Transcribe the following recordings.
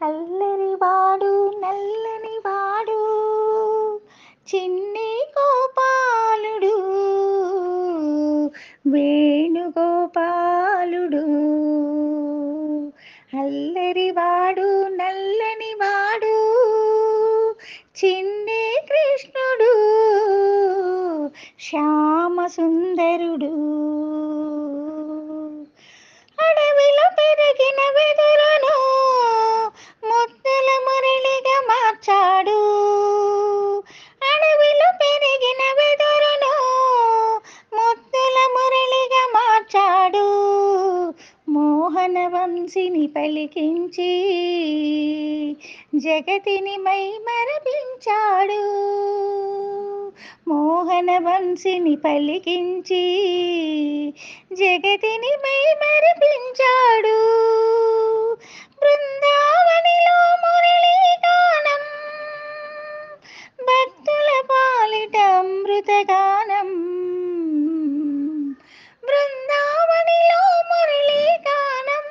అల్లరివాడు నల్లని వాడు చిన్ని గోపాలుడు వేణుగోపాలుడు. అల్లరివాడు నల్లని వాడు చిన్ని కృష్ణుడు శ్యామ సుందరుడు. అడవిలో పెరిగిన వెదురును ముద్దుల మురళిగా మార్చాడు. అడవిలో పెరిగిన వెదురును ముద్దుల మురళిగా మార్చాడు. మోహన వంశిని పలికించి జగతిని మై మరపించాడు. మోహన వంశిని పలికించి జగతిని మై మరపించాడు. బృందావనిలో మురళీ గానం భక్తుల పాలిట అమృతగానం. బృందావనిలో మురళీ గానం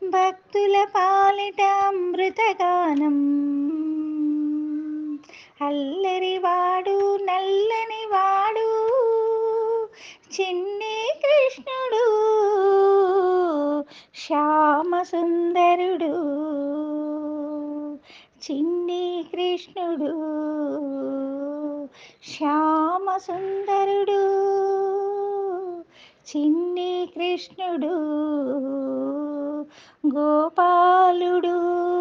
భక్తుల పాలిట అమృతగానం. అల్లరివాడు నల్లని వాడు చిన్ని కృష్ణుడు శ్యామ సుందరుడు. చిన్ని కృష్ణుడు శ్యామ సుందరుడు. చిన్ని కృష్ణుడు గోపాలుడు.